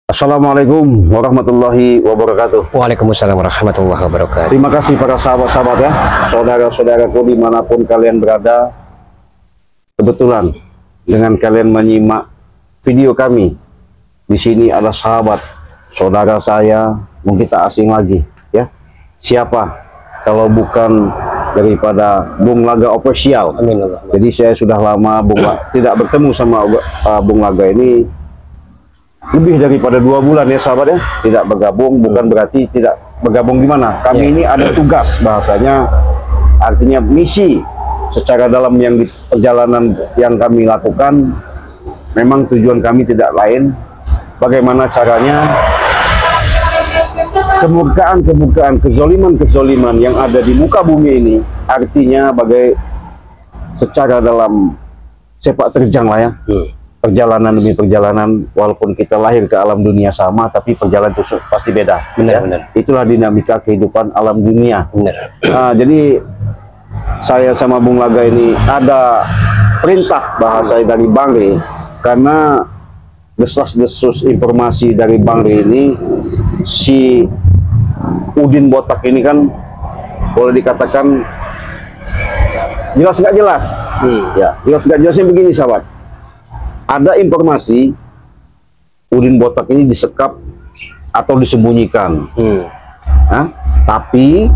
Assalamualaikum warahmatullahi wabarakatuh. Waalaikumsalam warahmatullahi wabarakatuh. Terima kasih para sahabat-sahabat ya, saudara-saudaraku dimanapun kalian berada. Kebetulan dengan kalian menyimak video kami, di sini ada sahabat, saudara saya, mungkin tak asing lagi ya. Siapa kalau bukan daripada Bung Laga Official. Amin Allah. Jadi saya sudah lama tidak bertemu sama Bung Laga ini. Lebih daripada 2 bulan ya sahabat ya, tidak bergabung. Bukan berarti tidak bergabung di mana. Kami ini ada tugas, bahasanya artinya misi secara dalam yang di perjalanan yang kami lakukan. Memang tujuan kami tidak lain, bagaimana caranya kemurkaan, kezoliman yang ada di muka bumi ini, artinya secara dalam sepak terjang lah ya. Perjalanan demi perjalanan, walaupun kita lahir ke alam dunia sama, tapi perjalanan itu pasti beda. Benar. Itulah dinamika kehidupan alam dunia. Benar. Nah, jadi saya sama Bung Laga ini ada perintah bahasa dari Bang Ri, karena desas-desus informasi dari Bang Ri ini, si Udin Botak ini kan boleh dikatakan jelas nggak jelas. Ya, jelas nggak jelasnya begini sahabat. Ada informasi Udin Botak ini disekap atau disembunyikan. Nah, tapi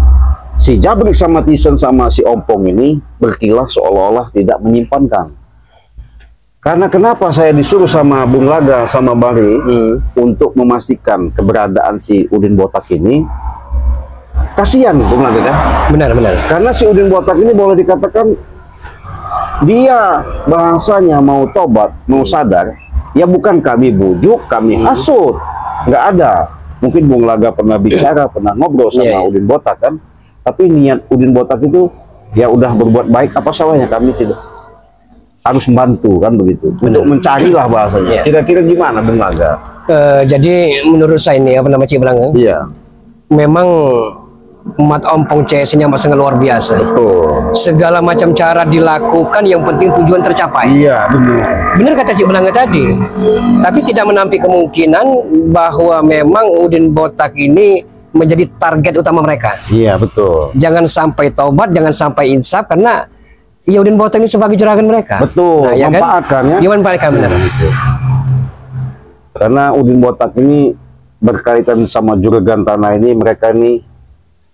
si Jabrik sama Tison sama si Ompong ini berkilah seolah-olah tidak menyimpankan. Karena kenapa saya disuruh sama Bung Laga sama Bari untuk memastikan keberadaan si Udin Botak ini? Kasihan Bung Laga ya. Benar. Karena si Udin Botak ini boleh dikatakan dia bahasanya mau tobat, mau sadar, ya bukan kami bujuk, kami hasut, nggak ada. Mungkin Bung Laga pernah bicara, pernah ngobrol sama Udin Botak kan, tapi niat Udin Botak itu ya udah berbuat baik, apa salahnya kami tidak harus membantu kan begitu, untuk mencarilah bahasanya. Kira-kira gimana Bung Laga? Jadi menurut saya ini apa nama Cik Belanga? Iya. Memang umat Ompong CS ini sangat luar biasa. Betul. Segala macam cara dilakukan, yang penting tujuan tercapai. Iya, benar. Benar kata Cik Belanga tadi. Tapi tidak menampik kemungkinan bahwa memang Udin Botak ini menjadi target utama mereka. Iya, betul. Jangan sampai taubat, jangan sampai insaf, karena ya Udin Botak ini sebagai juragan mereka. Betul. Nah, ya memanfaatkan ya. Dia memanfaatkan benar. Karena Udin Botak ini berkaitan sama juragan tanah ini, mereka ini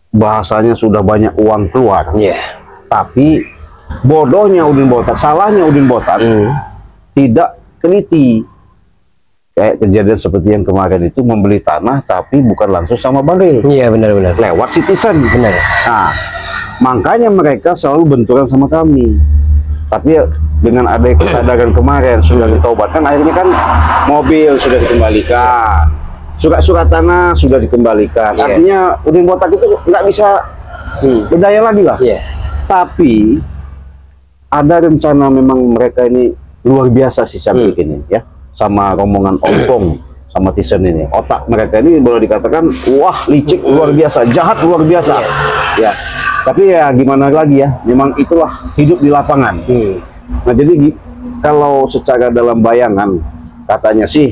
bahasanya sudah banyak uang keluar. Tapi bodohnya Udin Botak, salahnya Udin Botak tidak teliti. Kayak kejadian seperti yang kemarin itu, membeli tanah tapi bukan langsung sama Bang Ri. Iya, benar. Lewat Citizen. Benar. Nah, makanya mereka selalu benturan sama kami. Tapi dengan ada kesadaran kemarin sudah ditaubatkan, akhirnya kan mobil sudah dikembalikan, surat-surat tanah sudah dikembalikan. Artinya Udin Botak itu nggak bisa berdaya lagi lah. Tapi ada rencana, memang mereka ini luar biasa sih Jabrik ini ya, sama rombongan Ompong sama Tison ini. Otak mereka ini boleh dikatakan wah licik, luar biasa, jahat luar biasa. Ya. Tapi ya gimana lagi ya, memang itulah hidup di lapangan. Nah, jadi kalau secara dalam bayangan katanya sih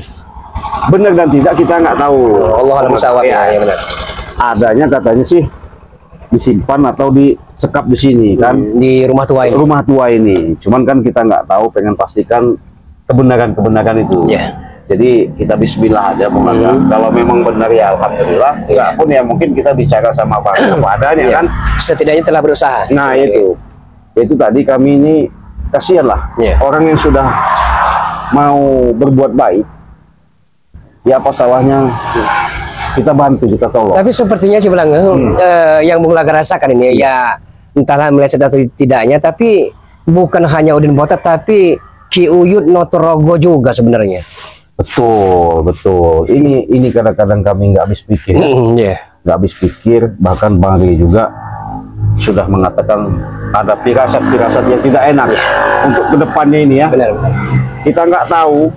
benar dan tidak kita nggak tahu. Allah alam sawab ya, benar. Adanya katanya sih disimpan atau disekap di sini kan, di rumah tua ini. Rumah tua ini. Cuman kan kita nggak tahu, pengen pastikan kebenaran itu. Jadi kita bismillah aja Bung Laga. Kalau memang benar ya alhamdulillah. Enggak pun ya mungkin kita bicara sama Pak adanya kan. Setidaknya telah berusaha. Nah, itu tadi kami ini kasihan lah. Orang yang sudah mau berbuat baik, ya apa salahnya kita bantu, kita tolong. Tapi sepertinya Cik Belanga, yang Bung Laga rasakan ini ya entahlah meleset atau tidaknya, tapi bukan hanya Udin Botak, tapi Ki Uyut Notorogo juga sebenarnya. Betul. Ini kadang-kadang kami nggak habis pikir. Nggak habis pikir, bahkan Bang Ri juga sudah mengatakan ada firasat-firasat yang tidak enak untuk kedepannya ini ya. Benar. Kita nggak tahu.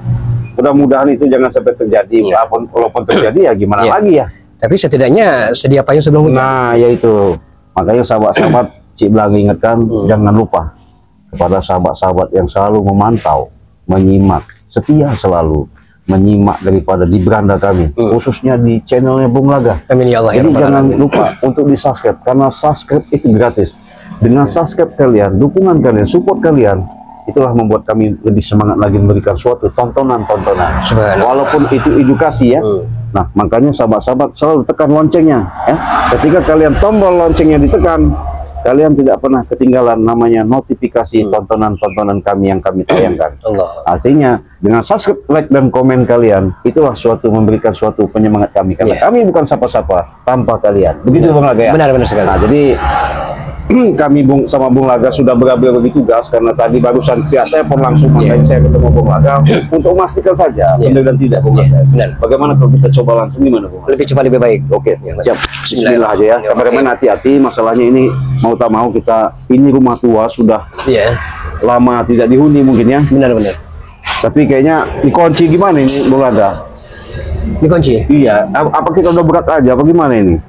Mudah-mudahan itu jangan sampai terjadi. Walaupun terjadi ya gimana lagi ya. Tapi setidaknya sedia payung sebelum hujan. Nah, yaitu. Makanya sahabat-sahabat Cik Belang ingatkan, jangan lupa kepada sahabat-sahabat yang selalu memantau, menyimak, setia selalu. menyimak daripada di beranda kami, khususnya di channelnya Bung Laga. Amin ya Allah. Jadi jangan lupa untuk di subscribe, karena subscribe itu gratis. Dengan subscribe kalian, dukungan kalian, support kalian, itulah membuat kami lebih semangat lagi memberikan suatu tontonan-tontonan. Walaupun itu edukasi ya. Nah, makanya sahabat-sahabat selalu tekan loncengnya ya. Ketika kalian tombol loncengnya ditekan, kalian tidak pernah ketinggalan namanya notifikasi tontonan-tontonan kami yang kami tayangkan. Artinya dengan subscribe, like, dan komen kalian, itulah suatu memberikan suatu penyemangat kami. Karena kami bukan siapa-siapa tanpa kalian. Begitu Bung Laga ya? Benar-benar sekali. Nah, jadi kami sama Bung Laga sudah berbagi tugas, karena tadi barusan pihak telepon langsung, makanya saya ketemu Bung Laga untuk memastikan saja benar dan tidak Bung Laga. Bagaimana kalau kita coba langsung, gimana Bung Laga? Lebih cepat lebih baik. Oke, siap. Bismillah aja ya. Kameramen hati-hati, masalahnya ini mau tak mau kita, ini rumah tua sudah lama tidak dihuni mungkin ya. Benar-benar. Tapi kayaknya dikunci gimana ini Bung Laga? Dikunci? Iya. Apa kita udah berat aja? Apa gimana ini?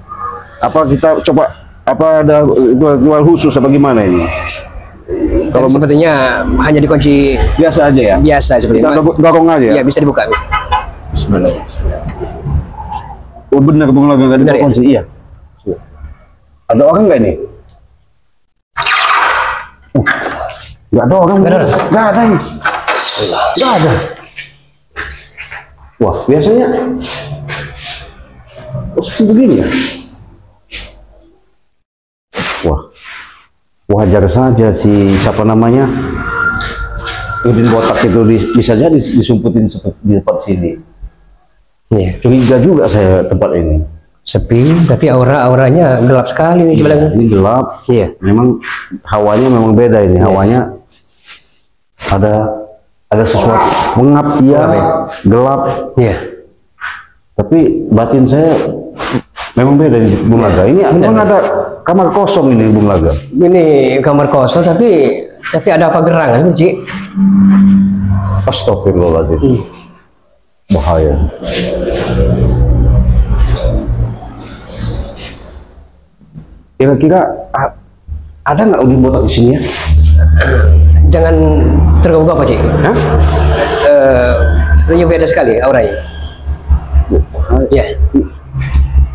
Apa kita coba? Apa ada jual khusus apa gimana ini? Kalau sepertinya hanya dikunci biasa aja ya. Biasa seperti kita dorong aja. Ya bisa dibuka. Bismillah. Oh benar Bung Laga nggak ada kunci. Iya. Ada orang nggak ini? Nggak ada orang. Nggak ada ini. Nggak ada. Wah biasanya seperti begini ya. Wah, wajar saja si siapa namanya Udin Botak itu bisa jadi disumputin di tempat sini. Curiga juga saya tempat ini. Sepi, tapi auranya gelap sekali nih. Ini gelap. Iya. Memang hawanya memang beda ini. Hawanya ada sesuatu mengap ya, gelap. Iya. Tapi batin saya memang beda di Bung Laga. Ini memang ada kamar kosong ini Bung Laga. Ini kamar kosong tapi ada apa gerangan itu, Ci? Astagfirullahaladzim. Bahaya. Kira-kira ada nggak Udin Botak di sini ya? Jangan terganggu apa, Ci? Hah? Sepertinya beda sekali auranya. Ya.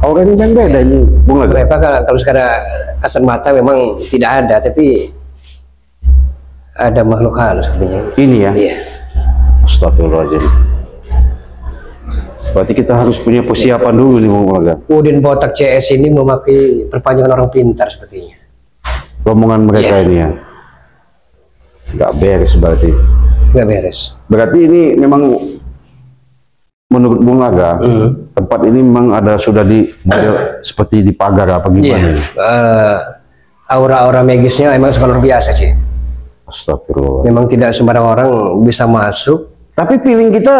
Auranya yang beda ini Bung Laga. Kalau sekarang kasat mata memang tidak ada, tapi ada makhluk halus sepertinya. Ini ya? Iya. Astagfirullahaladzim. Berarti kita harus punya persiapan dulu nih Bung Laga. Udin Botak CS ini memakai perpanjangan orang pintar sepertinya. Rombongan mereka ini ya? Nggak beres berarti. Nggak beres. Berarti ini memang menurut Bung Laga, tempat ini memang ada sudah di model seperti di pagar apa gimana? Aura-aura magisnya emang luar biasa sih. Astagfirullah. Memang tidak sembarang orang bisa masuk. Tapi feeling kita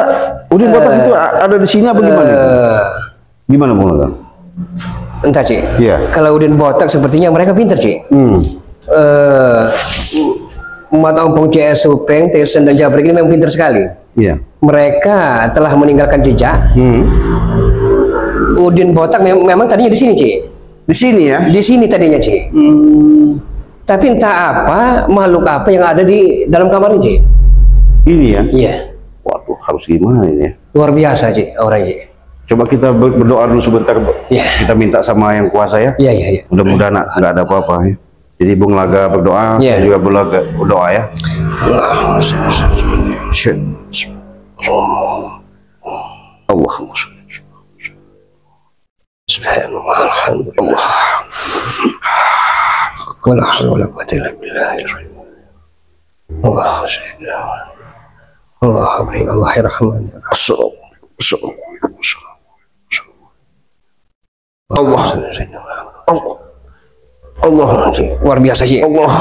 Udin Botak itu ada di sini apa gimana? Gimana Bung Laga? Entah Ci. Iya. Kalau Udin Botak sepertinya mereka pintar Ci. Umat Ompong CS Supeng, Tesen dan Jabrik ini memang pintar sekali. Iya. Mereka telah meninggalkan jejak. Udin Botak memang tadinya di sini, Ci. Di sini ya? Di sini tadinya, Ci. Tapi entah apa, makhluk apa yang ada di dalam kamar ini, Ci. Ini ya? Iya. Waduh, harus gimana ini ya? Luar biasa, Ci, orangnya, Ci. Coba kita berdoa dulu sebentar. Kita minta sama yang kuasa ya. Iya. Mudah-mudahan nggak ada apa-apa ya. Jadi Bung Laga berdoa, juga Bung Laga berdoa ya. Allahumma sholli subhanallah alhamdulillah wala hawla wala quwwata illa billah. Allah sayyidina Allah beri Allah rahman ya Allah Allah luar biasa sih. Allah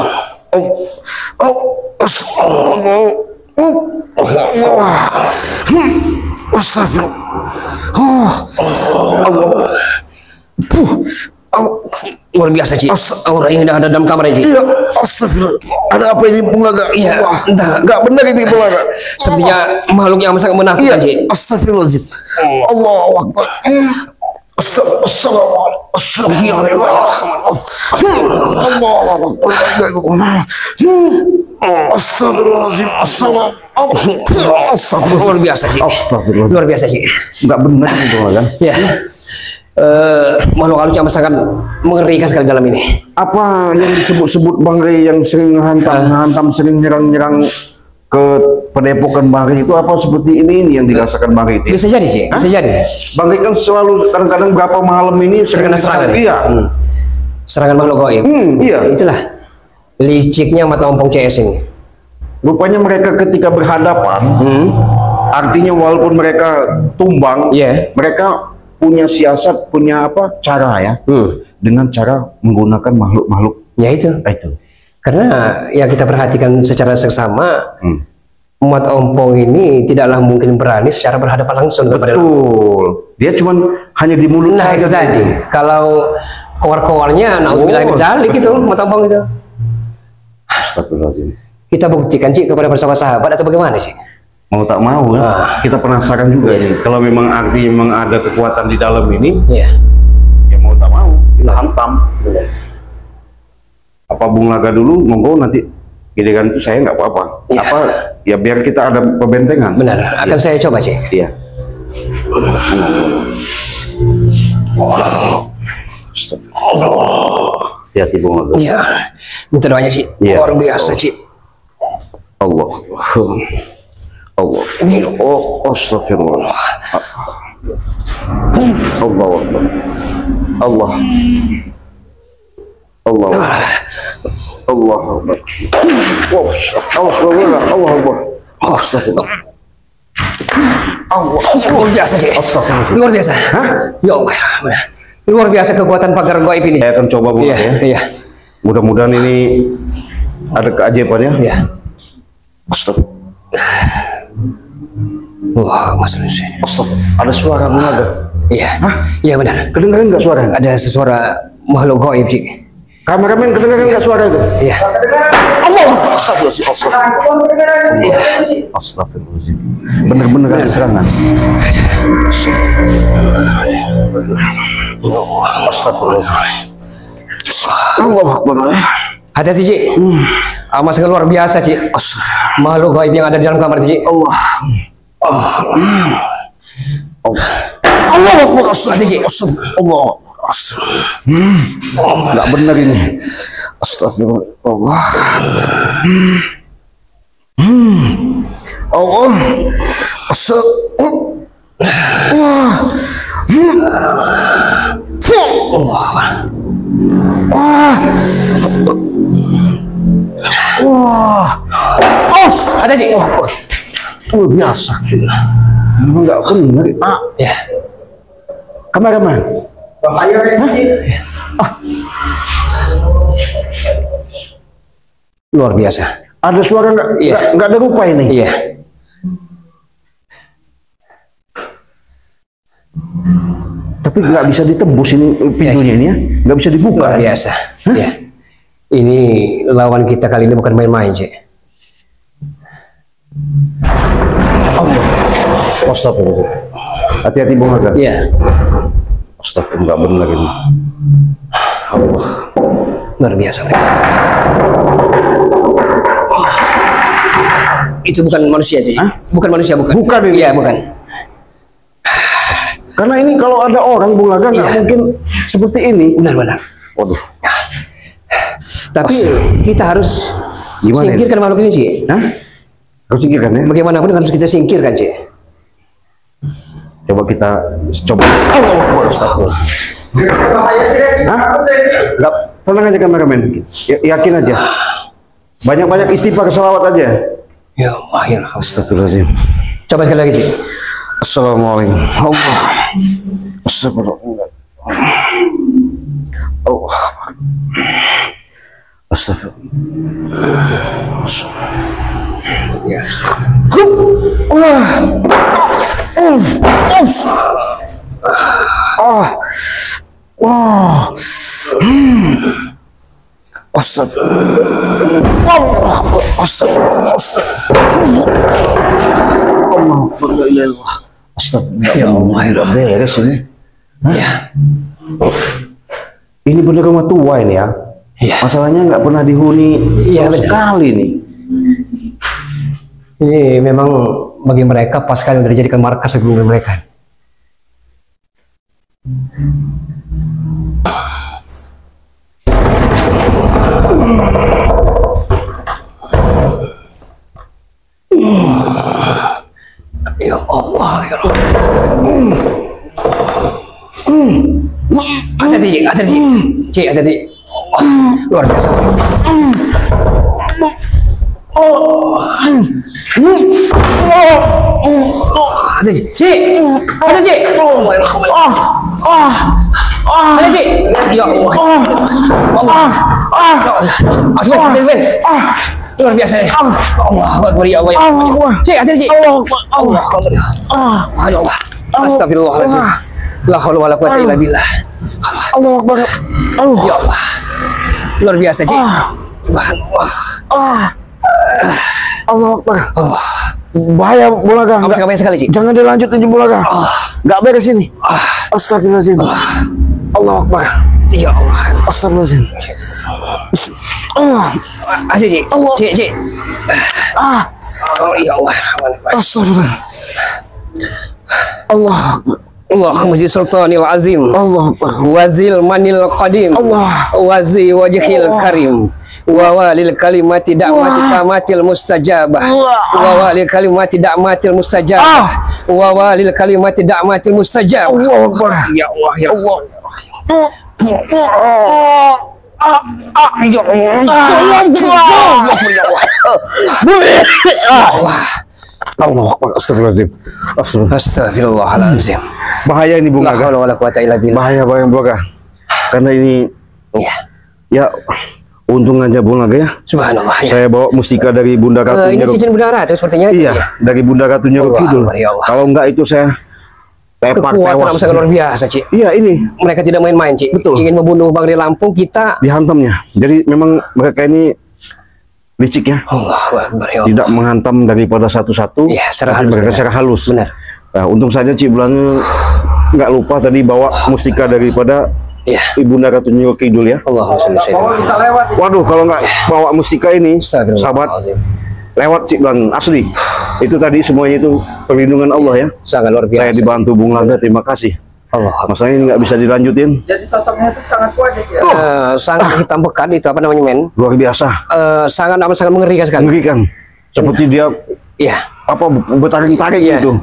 luar biasa sih. Aura ini ada dalam kamar ini. Iya, astagfirullah. Ada apa ini Bung Laga? Iya, entah. Nggak benar ini Bung Laga. Sepertinya makhluk yang sangat menakutkan sih. Astagfirullahaladzim. Allahu Akbar. Astagfirullahaladzim. Astagfirullah. Luar biasa sih. Astagfirullah. Luar biasa sih. Nggak benar itu kan? Ya. Makhluk halus yang sangat mengerikan sekali dalam ini. Apa yang disebut-sebut Bang Rey yang sering hantam, sering nyerang ke padepokan Bang Rey itu apa seperti ini yang dirasakan Bang Rey itu? Bisa jadi sih, bisa jadi. Bang Rey kan selalu kadang-kadang berapa malam ini sering Terkena serangan. Iya. Serangan makhluk gaib. Iya. Itulah liciknya mata ompong CS ini. Rupanya mereka ketika berhadapan, artinya walaupun mereka tumbang, mereka punya siasat, punya apa cara ya, dengan cara menggunakan makhluk-makhluk. Ya itu. Karena yang kita perhatikan secara seksama, umat ompong ini tidaklah mungkin berani secara berhadapan langsung kepada. Betul. Dia cuman hanya di mulut. Nah itu tadi. Kalau kowar-kowarnya, nauzubillah min dzalik gitu, umat ompong itu. Astagfirullahaladzim. Kita buktikan Cik kepada bersama sahabat atau bagaimana sih? Mau tak mau kan? Kita penasaran juga nih. Kalau memang arti memang ada kekuatan di dalam ini, ya mau tak mau kita hantam. Apa Bung Laga dulu, monggo nanti giliran itu saya nggak apa-apa. Apa ya biar kita ada pembentengan. Benar. Akan saya coba Cik. Iya. Hati-hati Bung Laga. Iya. Minta doanya Cik. Luar biasa Cik. Allah. Astagfirullah. Allah. Allah. Allah. Allah. Luar biasa Cik. Luar biasa. Ya Allah. Luar biasa kekuatan pagar gaib ini. Saya akan coba Bu. Iya. Mudah-mudahan ini ada keajaibannya. Iya. Astagfirullah. Wah, Mas Lucy. Ada suara Bung Laga. Iya. Iya benar. Kedengaran nggak suara? Ada suara makhluk gaib Cik. Kameramen kedengaran nggak suara itu? Iya. Allah. Astagfirullahaladzim. Bener-bener ada serangan. Astagfirullahaladzim. Allah Akbar. Hati-hati Cik. Amas luar biasa Cik. Makhluk gaib yang ada di dalam kamar Cik. Allah. Allah Akbar. Hati Cik. Allah. Nggak benar ini. Astagfirullah. Allah. Ada Cik. Biasa. Nggak benar. Ya. Kameramen. Luar biasa. Ada suara nggak ada rupa ini. Iya. Tapi nggak bisa ditembus ini pintunya ini ya, nggak bisa dibuka. Luar biasa. Ya. Ini lawan kita kali ini bukan main-main Cik. Allah. Astagfirullah. Hati-hati Bung Laga. Iya. Astagfirullah, nggak benar ini. Allah. Luar biasa. Itu bukan manusia Cik. Bukan manusia, bukan. Bukan ini. Iya, bukan. Karena ini kalau ada orang Bung Laga nggak mungkin seperti ini. Benar-benar. Waduh. Tapi kita harus singkirkan makhluk ini Cik. Harus singkirkan ya? Bagaimanapun harus kita singkirkan Cik. Coba kita coba. Nggak, tenang aja kameramen. Yakin aja. Banyak-banyak istighfar, selawat aja. Ya mahir. Astagfirullahaladzim. Coba sekali lagi Cik. Assalamualaikum. Allah. Astagfirullah. Allah. Astagfirullah. Ya. Ya Allah, beres ini. Ya. Ini bener rumah tua ini ya. Iya. Masalahnya nggak pernah dihuni Iya, benar. sekali nih. Ini memang bagi mereka pas sekali untuk dijadikan markas sebelum mereka. Ya Allah, ya Allah. Hati-hati, Cik, hati-hati. Luar biasa. Hati-hati, Cik, hati-hati, Cik. Hati-hati, ya Allah. Asmin. Luar biasa ya. Allah Akbar ya Allah. Cik, hati-hati, Cik. Allah Akbar. Ya Allah. Astagfirullahaladzim. La haula wala quwata illa billah. Allah Akbar. Ya Allah. Luar biasa, Cik. Subhanallah. Allah Akbar. Bahaya Bulaga. Apa sekali sekali, Cik? Jangan dilanjutin Bulaga. Gak beres ini. Astagfirullahaladzim. Allah Akbar. Ya Allah. Astagfirullahaladzim. Asik, Cik. Cik, Cik. Ya Allah. Astagfirullah. Allah Akbar. Allahumma zi sultanil azim. Allah Akbar. Wazil manil qadim. Allah. Wazi wajhil karim. Wa walil kalimati da'mati tamatil mustajabah. Wa walil kalimati da'matil mustajabah. Wa walil kalimati da'matil mustajabah. Allah Akbar. Ya Allah, ya Allah. Allah Akbar. Astagfirullahaladzim. Astagfirullahaladzim. Bahaya ini Bung La Aga. haula wala quwata illa billah. Bahaya Bung Aga. Karena ini ya untung aja Bung Aga ya. Subhanallah. Ya. Saya bawa mustika dari Bunda Ratu Ini Nyiro. cincin Bunda Ratu sepertinya itu Iya, ya. dari Bunda Ratu Nyiro Allah Kidul. Akbar, ya Allah. Kalau enggak itu saya tepak Kekuatan tewas. sangat luar biasa, Cik. Iya ini Mereka tidak main-main, Cik. Betul. Ingin membunuh Bang Ri Lampung, kita dihantamnya. Jadi memang mereka ini licik ya. Allah Akbar, ya Allah. Tidak menghantam daripada satu-satu. Iya, secara tapi halus, mereka benar. secara halus. Benar. Nah, untung saja Cik Belanga nggak lupa tadi bawa mustika daripada Iya. Ibunda Ratu Nyiro Kidul ya. Allahumma sholli alaihi. Waduh, kalau nggak bawa mustika ini, sahabat lewat Cik Belang asli. Itu tadi semuanya itu perlindungan Allah ya. Sangat luar biasa. Saya dibantu Bung Laga, terima kasih. Allah. Masalahnya ini nggak bisa dilanjutin. Jadi sosoknya itu sangat kuat ya. Sangat hitam pekat itu apa namanya, men? Luar biasa, Sangat mengerikan sekali. mengerikan. Seperti dia Iya. apa bertaring-taring Iya. gitu.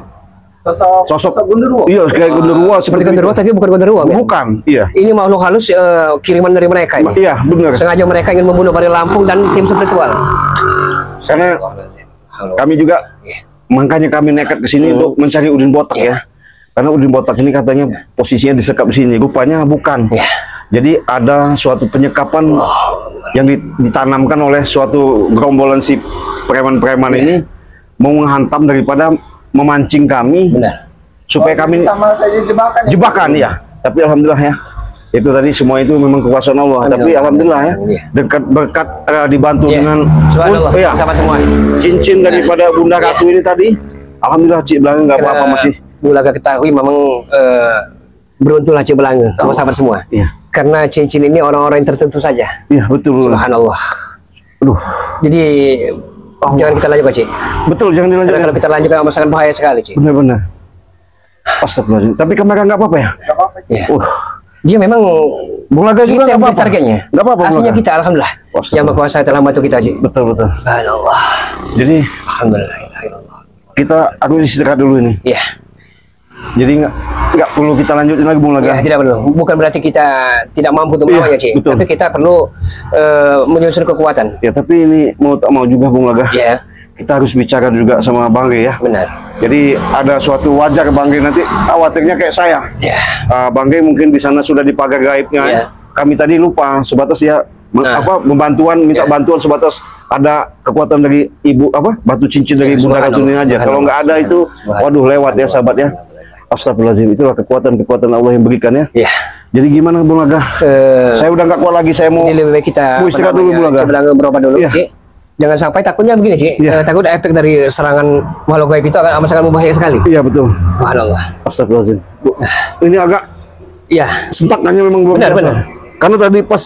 Sosok Gundurwo. Iya, kayak Gundurwo Seperti seperti genderuwo itu. tapi bukan genderuwo, men. Bukan, iya. Ini makhluk halus kiriman dari mereka ini. Iya, benar. Sengaja mereka ingin membunuh Bang Ri Lampung dan tim spiritual. Karena kami juga makanya kami nekat ke sini untuk mencari Udin Botak ya. Karena Udin Botak ini katanya posisinya disekap di sini, rupanya bukan. Iya. Jadi ada suatu penyekapan yang ditanamkan oleh suatu gerombolan si preman-preman ini mau menghantam daripada memancing kami Benar. supaya kami Sama saja jebakan. Ya? jebakan ya. Tapi alhamdulillah ya. Itu tadi semua itu memang kekuasaan Allah. Tapi alhamdulillah ya. Dekat berkat dibantu Iya. dengan Subhanallah. ya, Sama semua. cincin daripada Bunda Ratu ini tadi. Alhamdulillah Cik Belanga nggak apa-apa masih. Bulaga ketahui memang beruntunglah Cik Belanga, sahabat semua. Iya. Karena cincin ini orang-orang yang tertentu saja. Iya betul. Subhanallah. Aduh. Jadi jangan kita lanjutkan, Cik. Betul jangan Karena dilanjutkan. kalau kita lanjutkan sangat bahaya sekali, Cik. Benar-benar. Astagfirullahaladzim. Tapi kamera nggak apa-apa ya? Gak apa-apa. Ya. Dia memang Bung Laga juga kita nggak yang apa-apa. targetnya. Nggak apa-apa. Bung Aslinya Laga. kita, alhamdulillah. Astagfirullah. Yang berkuasa telah membantu kita, Cik. Betul betul. Subhanallah. Jadi Alhamdulillah. kita harus istirahat dulu ini. Iya. Jadi nggak perlu kita lanjutin lagi Bung Laga. Ya, tidak perlu. Bukan berarti kita tidak mampu untuk melawannya, Cik. betul. Tapi kita perlu menyusun kekuatan. Ya tapi ini mau tak mau juga Bung Laga. Ya, Kita harus bicara juga sama Bang Ge ya. benar. Jadi ada suatu wajar Bang Ge nanti khawatirnya kayak saya. Ya. Bang Ge mungkin di sana sudah di pagar gaibnya. Iya. Kami tadi lupa sebatas ya pembantuan minta bantuan sebatas ada kekuatan dari ibu batu cincin dari Bunda Ratu ini aja. Kalau nggak ada itu waduh lewat ya sahabat ya. Astagfirullahaladzim, itulah kekuatan Allah yang berikan ya. Ya. Jadi gimana Bung Laga? Saya udah nggak kuat lagi, saya mau Ini lebih baik kita mau istirahat dulu Bung Laga. Coba berobat dulu, Iya. Cik. Jangan sampai takutnya begini, Cik. Iya. Takut efek dari serangan makhluk gaib itu akan sangat membahayakan sekali. Iya betul. Subhanallah. Astagfirullahaladzim. Ini agak Iya. sentak hanya memang belum Benar, biasa. benar. Karena tadi pas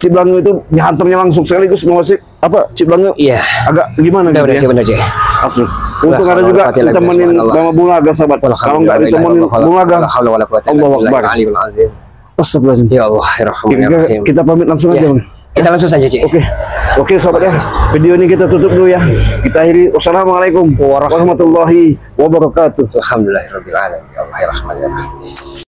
Cik Blango itu dihantamnya langsung sekaligus menguasai apa Cik Blango? Iya. Agak gimana gitu ya? Benar, Cik. Langsung. Untung ada juga ditemenin sama Bulaga sahabat. Kalau nggak ditemenin Bulaga, Allahu Akbar. Astagfirullahaladzim. Ya Allah, ya Rahman. Kita pamit langsung aja, Bang. Kita langsung saja, Cik. Oke sahabat ya. Video ini kita tutup dulu ya. Kita akhiri. Wassalamualaikum warahmatullahi wabarakatuh. Alhamdulillahirabbil alamin. Ya Allah, ya Rahman, ya Rahim.